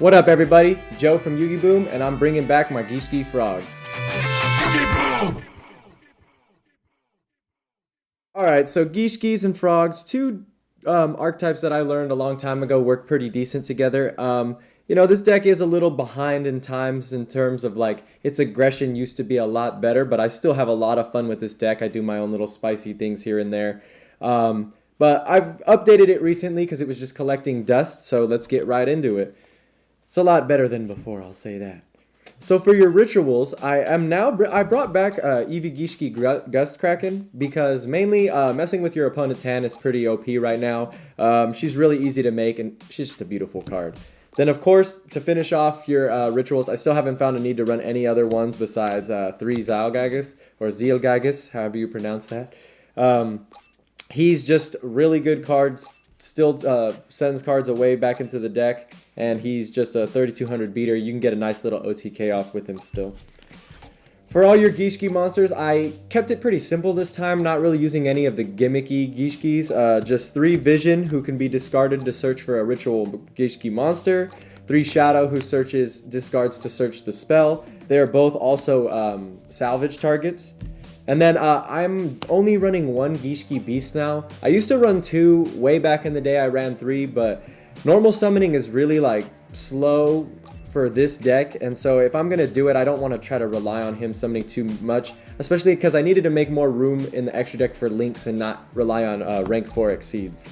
What up, everybody? Joe from YuGiBOOM, and I'm bringing back my Gishki frogs. Alright, so Gishkis and frogs, two archetypes that I learned a long time ago work pretty decent together. This deck is a little behind in times in terms of like its aggression used to be a lot better, but I still have a lot of fun with this deck. I do my own little spicy things here and there. But I've updated it recently because it was just collecting dust, so let's get right into it. It's a lot better than before, I'll say that. So for your rituals, I brought back Eevee Gishki Gust Kraken because mainly messing with your opponent's hand is pretty OP right now. She's really easy to make and she's just a beautiful card. Then of course, to finish off your rituals, I still haven't found a need to run any other ones besides 3 Zylgagus, or Zealgagus, however you pronounce that. He's just really good cards, still sends cards away back into the deck, and he's just a 3200 beater. You can get a nice little OTK off with him still. For all your Gishki monsters, I kept it pretty simple this time, not really using any of the gimmicky Gishkis. Just 3 Vision, who can be discarded to search for a ritual Gishki monster. 3 Shadow, who discards to search the spell. They are both also salvage targets. And then I'm only running 1 Gishki Beast now. I used to run 2, way back in the day I ran 3, but normal summoning is really like slow for this deck, and so if I'm gonna do it, I don't want to try to rely on him summoning too much, especially because I needed to make more room in the extra deck for links and not rely on rank 4 exceeds.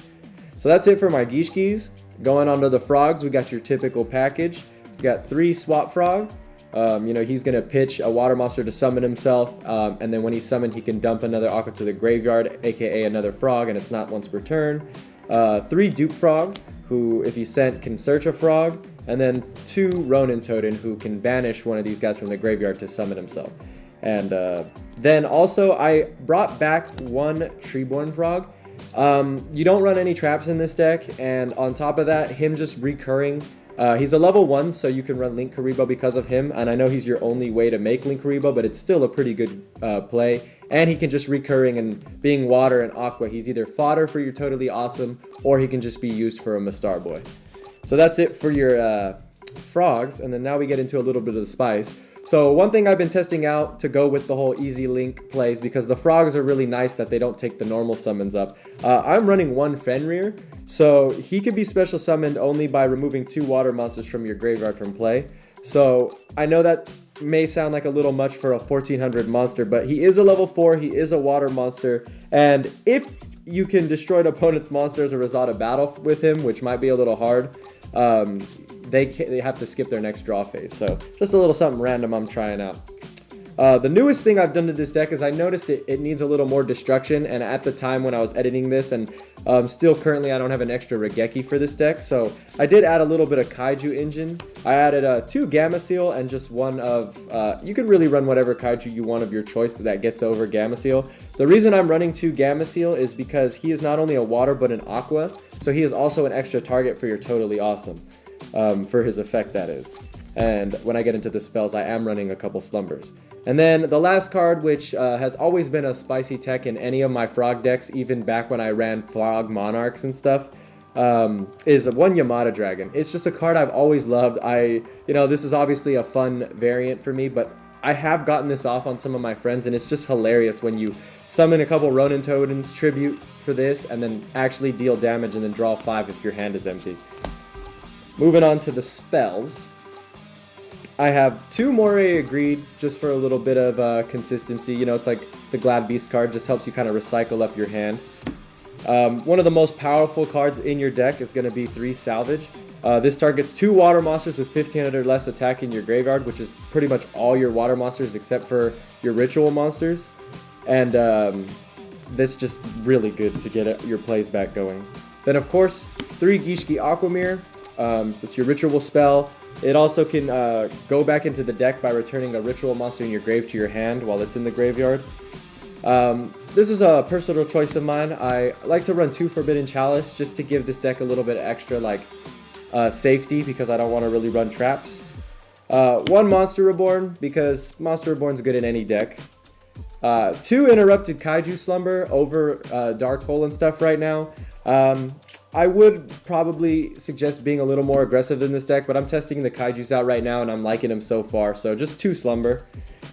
So that's it for my Gishkis. Going on to the frogs, we got your typical package. We got 3 Swap Frog. He's going to pitch a water monster to summon himself, and then when he's summoned, he can dump another aqua to the graveyard, aka another frog, and it's not once per turn. 3 Dupe Frog, who, if he's sent, can search a frog, and then 2 Ronin Toadin, who can banish one of these guys from the graveyard to summon himself. And then also, I brought back 1 Treeborn Frog. You don't run any traps in this deck, and on top of that, him just recurring. He's a level 1, so you can run Linkuriboh because of him, and I know he's your only way to make Linkuriboh, but it's still a pretty good play. And he can just recurring, and being water and aqua, he's either fodder for your Toadally Awesome, or he can just be used for a Mastar Boy. So that's it for your frogs, and then now we get into a little bit of the spice. So one thing I've been testing out to go with the whole easy link plays, because the frogs are really nice that they don't take the normal summons up. I'm running 1 Fenrir, so he can be special summoned only by removing 2 water monsters from your graveyard from play. So I know that may sound like a little much for a 1400 monster, but he is a level 4, he is a water monster, and if you can destroy an opponent's monster as a result of battle with him, which might be a little hard, they have to skip their next draw phase. So just a little something random I'm trying out. The newest thing I've done to this deck is I noticed it needs a little more destruction, and at the time when I was editing this, and still currently I don't have an extra Regeki for this deck, so I did add a little bit of Kaiju engine. I added 2 Gamma Seal and just 1 of, you can really run whatever Kaiju you want of your choice that gets over Gamma Seal. The reason I'm running 2 Gamma Seal is because he is not only a water but an aqua, so he is also an extra target for your Toadally Awesome, for his effect that is. And when I get into the spells, I am running a couple Slumbers. And then the last card, which has always been a spicy tech in any of my frog decks, even back when I ran Frog Monarchs and stuff, is 1 Yamada Dragon. It's just a card I've always loved. This is obviously a fun variant for me, but I have gotten this off on some of my friends, and it's just hilarious when you summon a couple Ronin Toadins tribute for this, and then actually deal damage and then draw 5 if your hand is empty. Moving on to the spells. I have 2 Moray Agreed, just for a little bit of consistency. It's like the Glad Beast card, just helps you kind of recycle up your hand. One of the most powerful cards in your deck is going to be 3 Salvage. This targets 2 water monsters with 1500 or less attack in your graveyard, which is pretty much all your water monsters except for your ritual monsters. And that's just really good to get your plays back going. Then of course, 3 Gishki Aquamirror. That's your ritual spell. It also can go back into the deck by returning a ritual monster in your grave to your hand while it's in the graveyard. This is a personal choice of mine. I like to run 2 Forbidden Chalice just to give this deck a little bit extra safety, because I don't want to really run traps. 1 Monster Reborn, because Monster Reborn's good in any deck. 2 Interrupted Kaiju Slumber over Dark Hole and stuff right now. I would probably suggest being a little more aggressive in this deck, but I'm testing the Kaijus out right now and I'm liking them so far. So just 2 Slumber.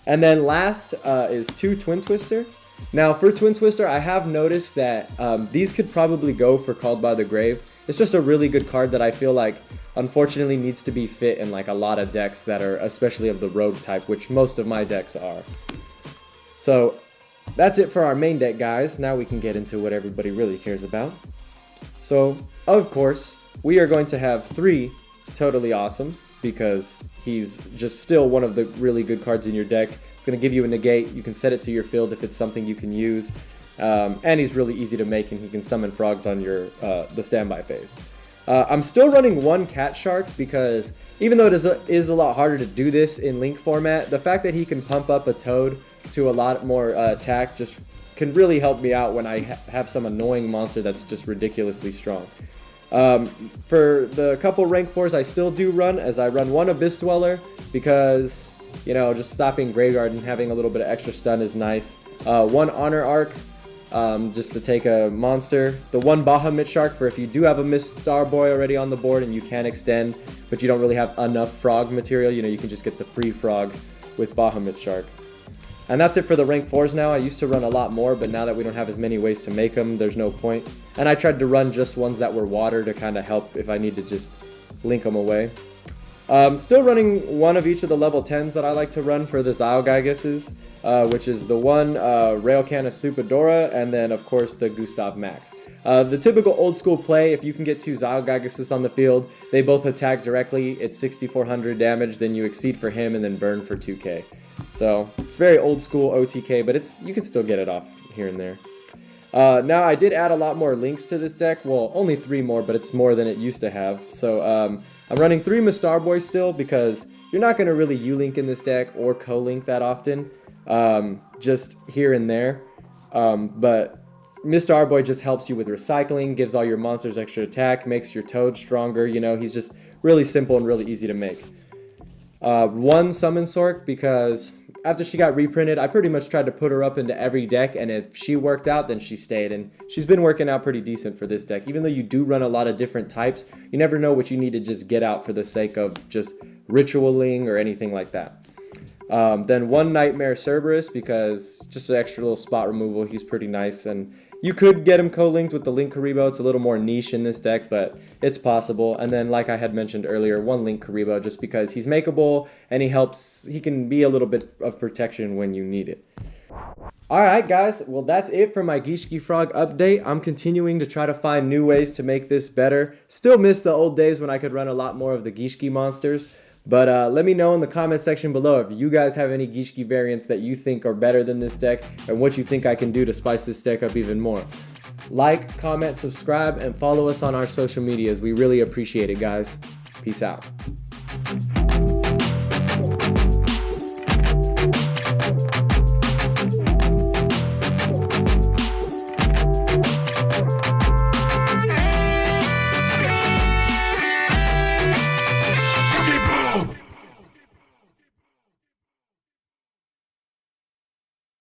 And then last is 2 Twin Twister. Now for Twin Twister, I have noticed that these could probably go for Called by the Grave. It's just a really good card that I feel like unfortunately needs to be fit in like a lot of decks that are especially of the rogue type, which most of my decks are. So that's it for our main deck, guys. Now we can get into what everybody really cares about. So, of course, we are going to have 3 Toadally Awesome because he's just still one of the really good cards in your deck. It's going to give you a negate. You can set it to your field if it's something you can use. And he's really easy to make, and he can summon frogs on your the standby phase. I'm still running 1 Cat Shark because even though it is a lot harder to do this in Link format, the fact that he can pump up a Toad to a lot more attack just can really help me out when I have some annoying monster that's just ridiculously strong. For the couple rank 4s I still do run, as I run 1 Abyss Dweller because, you know, just stopping Graveyard and having a little bit of extra stun is nice. 1 Honor Arc, just to take a monster. The 1 Bahamut Shark for if you do have a Miss Starboy already on the board and you can extend, but you don't really have enough frog material, you know, you can just get the free frog with Bahamut Shark. And that's it for the rank 4s now. I used to run a lot more, but now that we don't have as many ways to make them, there's no point. And I tried to run just ones that were water to kind of help if I need to just link them away. Still running 1 of each of the level 10s that I like to run for the Zyogaigases, which is the 1 Railcana Superdora, and then of course the Gustav Max. The typical old school play, if you can get 2 Zyogaigases on the field, they both attack directly, it's 6,400 damage, then you exceed for him and then burn for 2k. So it's very old school OTK, but you can still get it off here and there. Now I did add a lot more links to this deck, well only 3 more, but it's more than it used to have. So I'm running 3 Miss Starboy still because you're not going to really U-Link in this deck or co-link that often, just here and there. But Miss Starboy just helps you with recycling, gives all your monsters extra attack, makes your Toad stronger, you know, he's just really simple and really easy to make. 1 Summon Sork because after she got reprinted, I pretty much tried to put her up into every deck, and if she worked out, then she stayed, and she's been working out pretty decent for this deck. Even though you do run a lot of different types, you never know what you need to just get out for the sake of just ritualing or anything like that. Then 1 Nightmare Cerberus because just an extra little spot removal, he's pretty nice, and you could get him co-linked with the Link Karibo. It's a little more niche in this deck, but it's possible. And then, like I had mentioned earlier, 1 Link Karibo just because he's makeable and he can be a little bit of protection when you need it. Alright guys, well that's it for my Gishki Frog update. I'm continuing to try to find new ways to make this better. Still miss the old days when I could run a lot more of the Gishki monsters. But let me know in the comment section below if you guys have any Gishki variants that you think are better than this deck and what you think I can do to spice this deck up even more. Like, comment, subscribe, and follow us on our social medias. We really appreciate it, guys. Peace out.